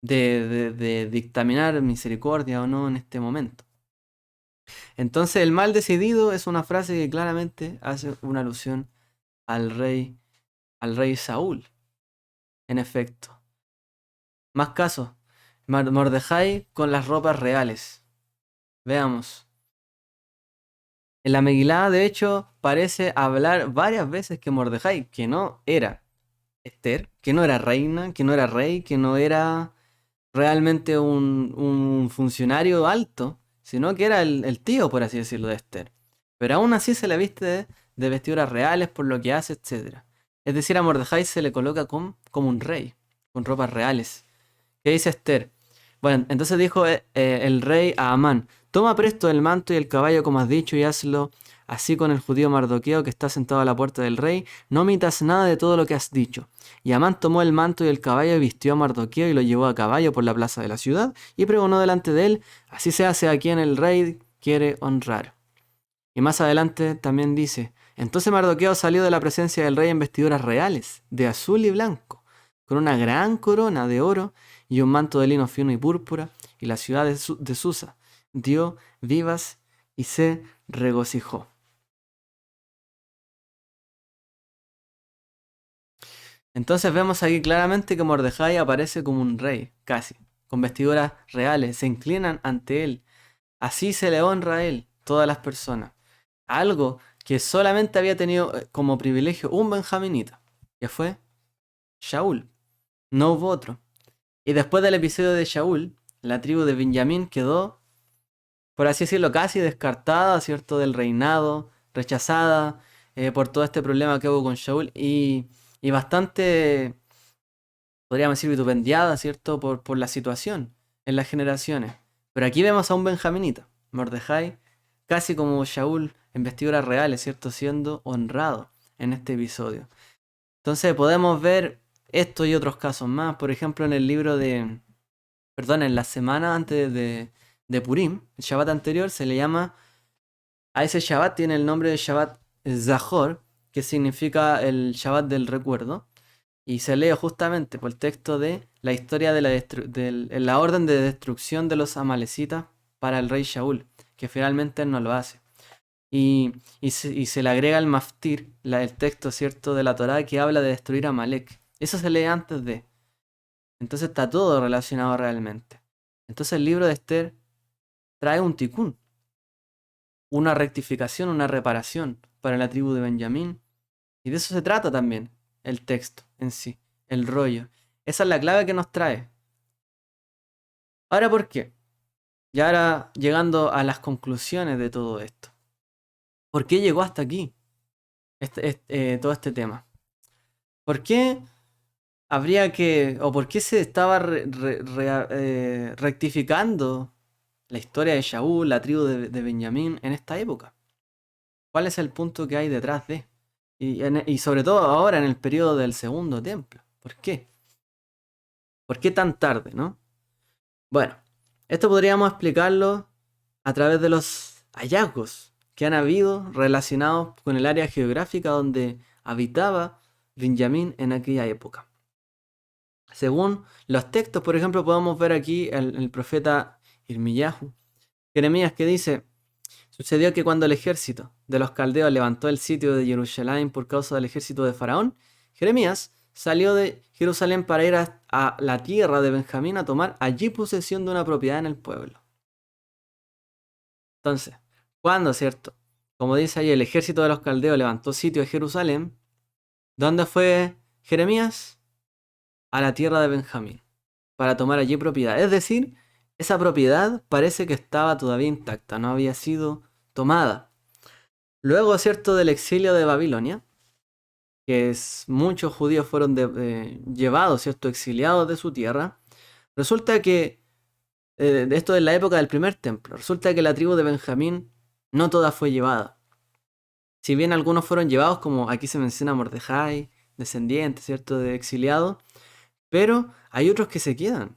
[SPEAKER 1] de dictaminar misericordia o no en este momento. Entonces, el mal decidido es una frase que claramente hace una alusión al rey Saúl, en efecto. Más casos, Mordejai con las ropas reales. Veamos. En la Megilá, de hecho, parece hablar varias veces que Mordejai, que no era Esther, que no era reina, que no era rey, que no era realmente un funcionario alto, sino que era el tío, por así decirlo, de Esther. Pero aún así se le viste de vestiduras reales por lo que hace, etc. Es decir, a Mordejai se le coloca como un rey, con ropas reales. ¿Qué dice Esther? Bueno, entonces dijo el rey a Amán, toma presto el manto y el caballo como has dicho y hazlo así con el judío Mardoqueo que está sentado a la puerta del rey, no omitas nada de todo lo que has dicho. Y Amán tomó el manto y el caballo y vistió a Mardoqueo y lo llevó a caballo por la plaza de la ciudad y pregonó delante de él, así se hace a quien el rey quiere honrar. Y más adelante también dice, entonces Mardoqueo salió de la presencia del rey en vestiduras reales, de azul y blanco, con una gran corona de oro y un manto de lino fino y púrpura, y la ciudad de Susa dio vivas y se regocijó. Entonces vemos aquí claramente que Mordejai aparece como un rey, casi, con vestiduras reales, se inclinan ante él. Así se le honra a él, todas las personas. Algo que solamente había tenido como privilegio un benjaminita, que fue Shaul. No hubo otro. Y después del episodio de Shaul, la tribu de Benjamín quedó, por así decirlo, casi descartada, ¿cierto?, del reinado, rechazada por todo este problema que hubo con Shaul y bastante, podríamos decir, vitupendiada, ¿cierto?, por la situación en las generaciones. Pero aquí vemos a un benjaminita, Mordejai, casi como Shaul en vestiduras reales, ¿cierto?, siendo honrado en este episodio. Entonces podemos ver esto y otros casos más, por ejemplo, en el libro en la semana antes de Purim, el Shabbat anterior, se le llama, a ese Shabbat tiene el nombre de Shabbat Zahor, que significa el Shabbat del recuerdo, y se lee justamente por el texto de la historia de la orden de destrucción de los amalecitas para el rey Shaul, que finalmente él no lo hace. Y se le agrega el maftir, el texto, ¿cierto?, de la Torá que habla de destruir a Amalek. Eso se lee antes de. Entonces está todo relacionado realmente. Entonces el libro de Esther trae un tikkun, una rectificación, una reparación para la tribu de Benjamín. Y de eso se trata también el texto en sí, el rollo. Esa es la clave que nos trae. Ahora, ¿por qué? Y ahora llegando a las conclusiones de todo esto. ¿Por qué llegó hasta aquí todo este tema? ¿Por qué habría que, o por qué se estaba rectificando la historia de Shaul, la tribu de Benjamín en esta época? ¿Cuál es el punto que hay detrás de? Y sobre todo ahora en el periodo del segundo templo. ¿Por qué? ¿Por qué tan tarde, no? Bueno, esto podríamos explicarlo a través de los hallazgos que han habido relacionados con el área geográfica donde habitaba Benjamín en aquella época. Según los textos, por ejemplo, podemos ver aquí el profeta Irmiyahu, Jeremías, que dice: sucedió que cuando el ejército de los caldeos levantó el sitio de Jerusalén por causa del ejército de Faraón, Jeremías salió de Jerusalén para ir a la tierra de Benjamín a tomar allí posesión de una propiedad en el pueblo. Entonces, ¿cuándo, cierto? Como dice ahí, el ejército de los caldeos levantó sitio de Jerusalén. ¿Dónde fue Jeremías? A la tierra de Benjamín, para tomar allí propiedad. Es decir, esa propiedad parece que estaba todavía intacta, no había sido tomada. Luego, cierto, del exilio de Babilonia, que muchos judíos fueron llevados, cierto, exiliados de su tierra, resulta que, esto es la época del primer templo, resulta que la tribu de Benjamín no toda fue llevada. Si bien algunos fueron llevados, como aquí se menciona Mordejai, descendiente, cierto, de exiliados, pero hay otros que se quedan.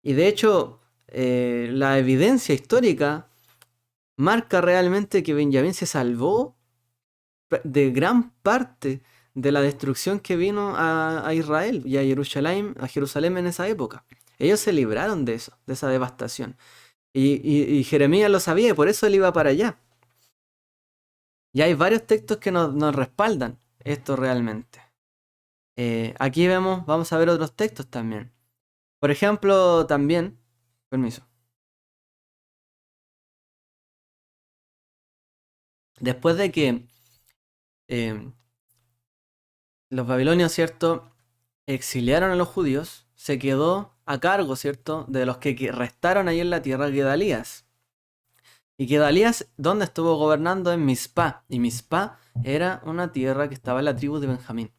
[SPEAKER 1] Y de hecho, la evidencia histórica marca realmente que Benjamín se salvó de gran parte de la destrucción que vino a Israel y a Jerusalén en esa época. Ellos se libraron de eso, de esa devastación. Y Jeremías lo sabía y por eso él iba para allá. Y hay varios textos que nos respaldan esto realmente. Aquí vamos a ver otros textos también. Por ejemplo, también, permiso. Después de que los babilonios, ¿cierto?, exiliaron a los judíos, se quedó a cargo, ¿cierto?, de los que restaron ahí en la tierra, Gedalías. Y Gedalías, ¿dónde estuvo gobernando? En Mizpá. Y Mizpá era una tierra que estaba en la tribu de Benjamín.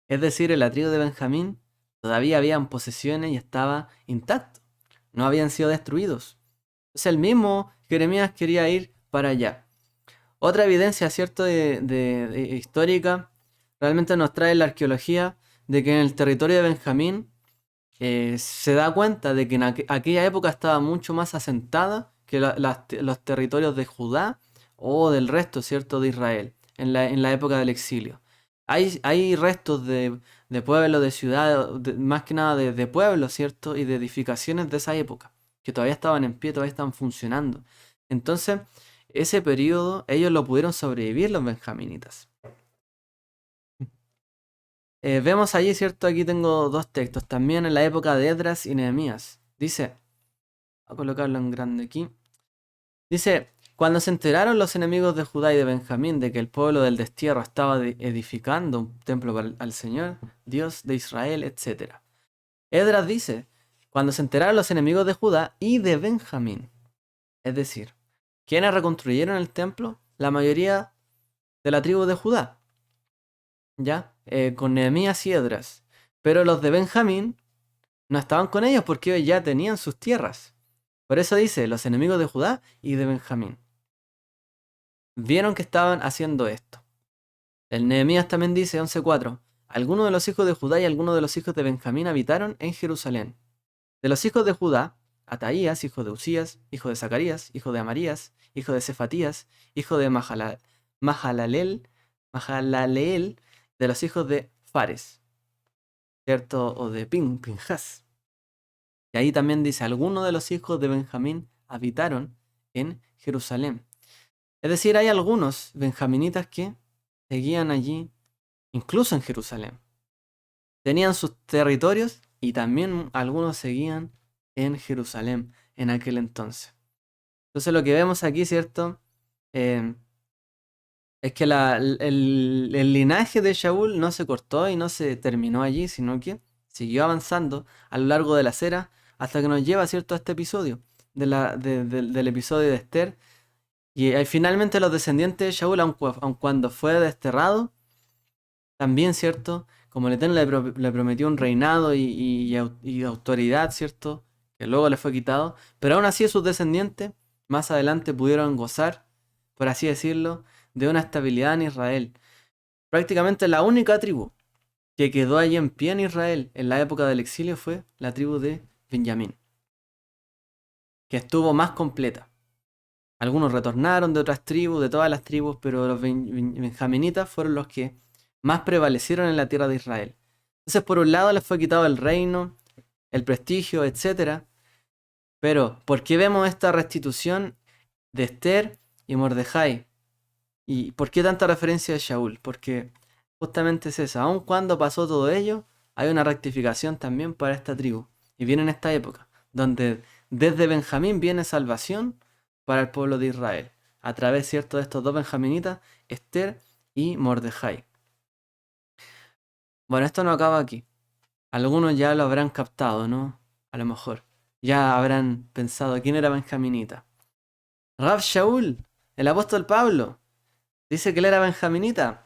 [SPEAKER 1] Es decir, en la tribu de Benjamín todavía habían posesiones y estaba intacto. No habían sido destruidos. Entonces el mismo Jeremías quería ir para allá. Otra evidencia, ¿cierto?, de histórica, realmente nos trae la arqueología de que en el territorio de Benjamín se da cuenta de que en aquella época estaba mucho más asentada que los territorios de Judá o del resto, ¿cierto?, de Israel, en la época del exilio. Hay restos de pueblos, de ciudades, más que nada de pueblos, ¿cierto?, y de edificaciones de esa época, que todavía estaban en pie, todavía estaban funcionando. Entonces, ese periodo ellos lo pudieron sobrevivir los benjaminitas. Vemos allí, ¿cierto? Aquí tengo dos textos, también en la época de Esdras y Nehemías. Dice, voy a colocarlo en grande aquí. Dice, cuando se enteraron los enemigos de Judá y de Benjamín de que el pueblo del destierro estaba edificando un templo al Señor, Dios de Israel, etc. Esdras dice, cuando se enteraron los enemigos de Judá y de Benjamín. Es decir, ¿quiénes reconstruyeron el templo? La mayoría de la tribu de Judá, ¿ya? Con Nehemías y Esdras. Pero los de Benjamín no estaban con ellos porque ellos ya tenían sus tierras. Por eso dice, los enemigos de Judá y de Benjamín vieron que estaban haciendo esto. El Nehemías también dice, 11:4, algunos de los hijos de Judá y algunos de los hijos de Benjamín habitaron en Jerusalén. De los hijos de Judá, Ataías, hijo de Usías, hijo de Zacarías, hijo de Amarías, hijo de Cefatías, hijo de Mahalaleel, de los hijos de Fares, ¿cierto? O de Pinjas. Y ahí también dice, algunos de los hijos de Benjamín habitaron en Jerusalén. Es decir, hay algunos benjaminitas que seguían allí, incluso en Jerusalén. Tenían sus territorios y también algunos seguían en Jerusalén en aquel entonces. Entonces lo que vemos aquí, ¿cierto? Es que el linaje de Shaul no se cortó y no se terminó allí, sino que siguió avanzando a lo largo de las eras hasta que nos lleva, ¿cierto?, a este episodio, del episodio de Esther. Y finalmente los descendientes de Shaul, aun cuando fue desterrado, también, ¿cierto?, como el Eterno le prometió un reinado y autoridad, ¿cierto?, que luego le fue quitado, pero aún así sus descendientes más adelante pudieron gozar, por así decirlo, de una estabilidad en Israel. Prácticamente la única tribu que quedó allí en pie en Israel en la época del exilio fue la tribu de Benjamín, que estuvo más completa. Algunos retornaron de otras tribus, de todas las tribus, pero los benjaminitas fueron los que más prevalecieron en la tierra de Israel. Entonces, por un lado les fue quitado el reino, el prestigio, etc. Pero, ¿por qué vemos esta restitución de Esther y Mordejai? ¿Y por qué tanta referencia a Shaul? Porque justamente es eso. Aun cuando pasó todo ello, hay una rectificación también para esta tribu. Y viene en esta época, donde desde Benjamín viene salvación para el pueblo de Israel. A través, ¿cierto?, de estos dos benjaminitas, Esther y Mordejai. Bueno, esto no acaba aquí. Algunos ya lo habrán captado, ¿no? A lo mejor. Ya habrán pensado quién era benjaminita. Rab Shaul, el apóstol Pablo, dice que él era benjaminita.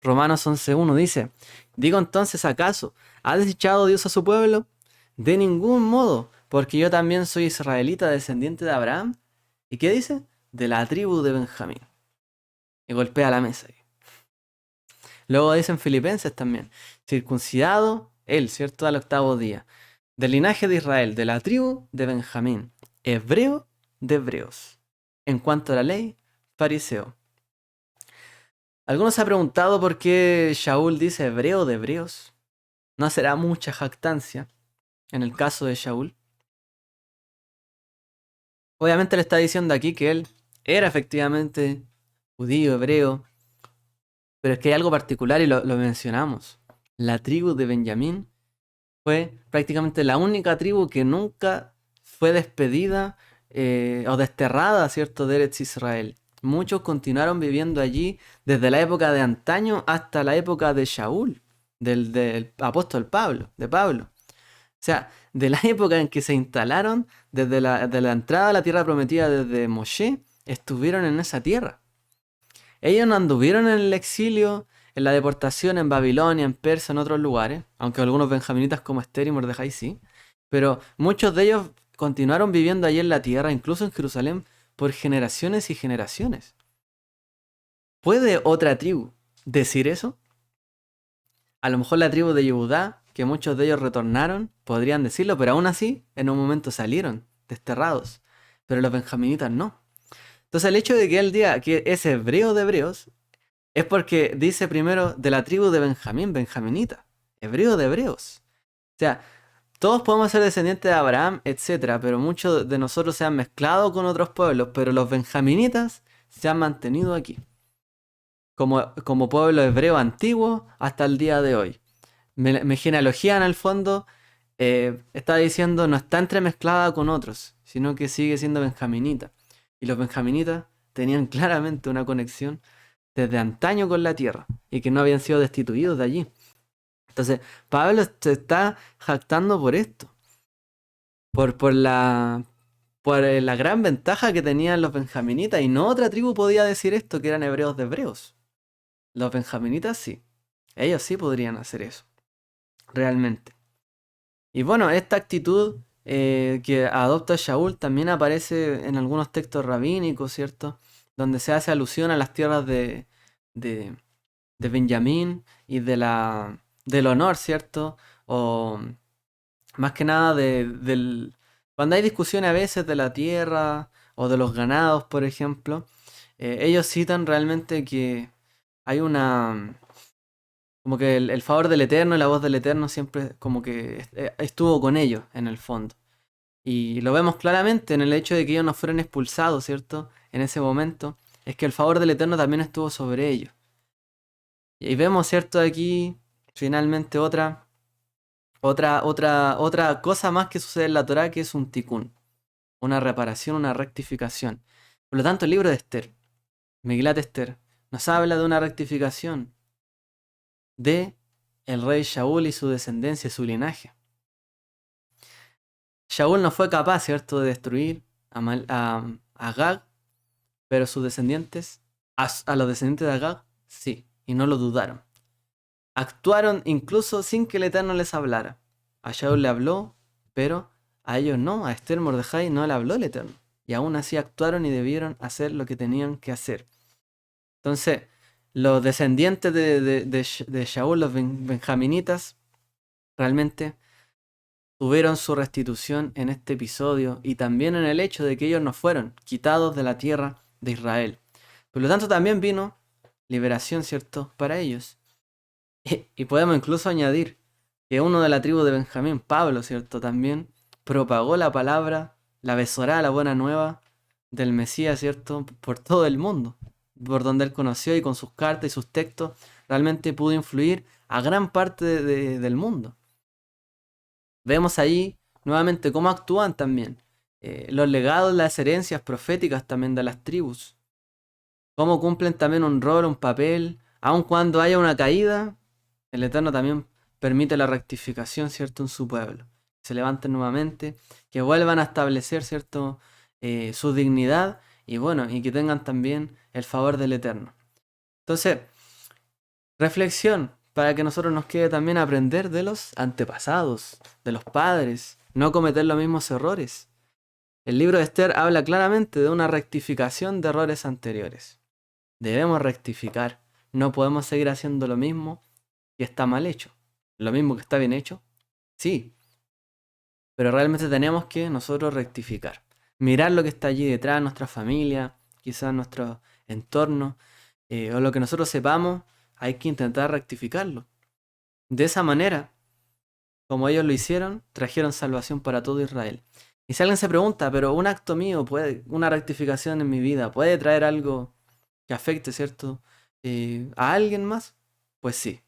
[SPEAKER 1] Romanos 11:1 dice: digo entonces, ¿acaso ha desechado Dios a su pueblo? De ningún modo, porque yo también soy israelita, descendiente de Abraham. ¿Y qué dice? De la tribu de Benjamín. Y golpea la mesa. Luego dicen Filipenses también: circuncidado él, ¿cierto?, al octavo día. Del linaje de Israel, de la tribu de Benjamín. Hebreo de hebreos. En cuanto a la ley, fariseo. Algunos se han preguntado por qué Shaul dice hebreo de hebreos. No será mucha jactancia en el caso de Shaul. Obviamente le está diciendo aquí que él era efectivamente judío, hebreo, pero es que hay algo particular y lo mencionamos. La tribu de Benjamín fue prácticamente la única tribu que nunca fue despedida o desterrada, ¿cierto?, de Eretz Israel. Muchos continuaron viviendo allí desde la época de antaño hasta la época de Shaul, del apóstol Pablo, de Pablo. O sea, de la época en que se instalaron, desde de la entrada a la tierra prometida desde Moshe, estuvieron en esa tierra. Ellos no anduvieron en el exilio, en la deportación en Babilonia, en Persia, en otros lugares, aunque algunos benjaminitas como Esther y Mordejai sí, pero muchos de ellos continuaron viviendo allí en la tierra, incluso en Jerusalén, por generaciones y generaciones. ¿Puede otra tribu decir eso? A lo mejor la tribu de Yehudá, que muchos de ellos retornaron, podrían decirlo, pero aún así, en un momento salieron desterrados. Pero los benjaminitas no. Entonces el hecho de que él diga que es hebreo de hebreos, es porque dice primero de la tribu de Benjamín, benjaminita, hebreo de hebreos. O sea, todos podemos ser descendientes de Abraham, etcétera, pero muchos de nosotros se han mezclado con otros pueblos, pero los benjaminitas se han mantenido aquí, como pueblo hebreo antiguo hasta el día de hoy. Mi genealogía en el fondo está diciendo no está entremezclada con otros, sino que sigue siendo benjaminita. Y los benjaminitas tenían claramente una conexión desde antaño con la tierra y que no habían sido destituidos de allí. Entonces, Pablo se está jactando por esto, por la gran ventaja que tenían los benjaminitas, y no otra tribu podía decir esto, que eran hebreos de hebreos. Los benjaminitas sí, ellos sí podrían hacer eso, realmente. Y bueno, esta actitud que adopta Shaul también aparece en algunos textos rabínicos, ¿cierto? Donde se hace alusión a las tierras de, de Benjamín y del honor, ¿cierto? O más que nada cuando hay discusiones a veces de la tierra o de los ganados, por ejemplo, ellos citan realmente que hay como que el favor del Eterno y la voz del Eterno siempre como que estuvo con ellos en el fondo. Y lo vemos claramente en el hecho de que ellos no fueron expulsados, ¿cierto? En ese momento, es que el favor del Eterno también estuvo sobre ellos. Y vemos, ¿cierto? Aquí finalmente otra cosa más que sucede en la Torá, que es un tikkun, una reparación, una rectificación. Por lo tanto, el libro de Esther, Megilat Esther, nos habla de una rectificación de el rey Shaul y su descendencia, su linaje. Shaul no fue capaz, ¿cierto?, de destruir a Agag, pero sus descendientes, a los descendientes de Agag, sí, y no lo dudaron. Actuaron incluso sin que el Eterno les hablara. A Shaul le habló, pero a ellos no, a Esther Mordejai no le habló el Eterno. Y aún así actuaron y debieron hacer lo que tenían que hacer. Entonces, los descendientes de Shaul, los benjaminitas, realmente tuvieron su restitución en este episodio y también en el hecho de que ellos no fueron quitados de la tierra de Israel. Por lo tanto, también vino liberación, ¿cierto?, para ellos. Y podemos incluso añadir que uno de la tribu de Benjamín, Pablo, ¿cierto?, también propagó la palabra, la besorá, la buena nueva del Mesías, ¿cierto?, por todo el mundo, por donde él conoció, y con sus cartas y sus textos realmente pudo influir a gran parte del mundo. Vemos ahí nuevamente cómo actúan también los legados, las herencias proféticas también de las tribus, cómo cumplen también un rol, un papel, aun cuando haya una caída, el Eterno también permite la rectificación, ¿cierto?, en su pueblo. Se levanten nuevamente, que vuelvan a establecer, ¿cierto?, su dignidad, y bueno, y que tengan también el favor del Eterno. Entonces, reflexión, para que nosotros nos quede también aprender de los antepasados, de los padres, no cometer los mismos errores. El libro de Esther habla claramente de una rectificación de errores anteriores. Debemos rectificar, no podemos seguir haciendo lo mismo que está mal hecho. Lo mismo que está bien hecho, sí, pero realmente tenemos que nosotros rectificar. Mirar lo que está allí detrás, nuestra familia, quizás nuestro entorno, o lo que nosotros sepamos, hay que intentar rectificarlo. De esa manera, como ellos lo hicieron, trajeron salvación para todo Israel. Y si alguien se pregunta, pero un acto mío, una rectificación en mi vida, ¿puede traer algo que afecte, ¿cierto?, a alguien más? Pues sí,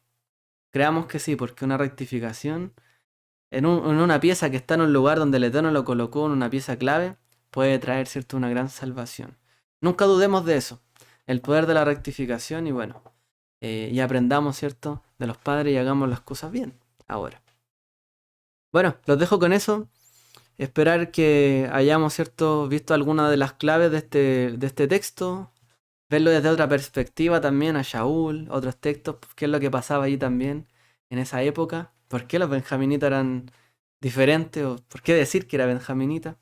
[SPEAKER 1] creamos que sí, porque una rectificación en una pieza que está en un lugar donde el Eterno lo colocó, en una pieza clave, puede traer, ¿cierto?, una gran salvación. Nunca dudemos de eso, el poder de la rectificación, y bueno, y aprendamos, ¿cierto?, de los padres y hagamos las cosas bien ahora. Bueno, los dejo con eso. Esperar que hayamos, ¿cierto?, visto alguna de las claves de este texto, verlo desde otra perspectiva también, a Shaul, otros textos, qué es lo que pasaba ahí también en esa época, por qué los benjaminitas eran diferentes, o por qué decir que era benjaminita,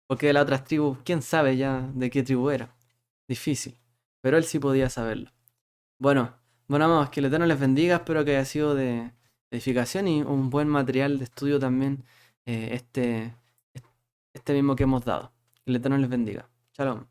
[SPEAKER 1] porque de las otras tribus, quién sabe ya de qué tribu era. Difícil, pero él sí podía saberlo. Bueno, amados, que el Eterno les bendiga, espero que haya sido de edificación y un buen material de estudio también, este mismo que hemos dado. Que el Eterno les bendiga. Shalom.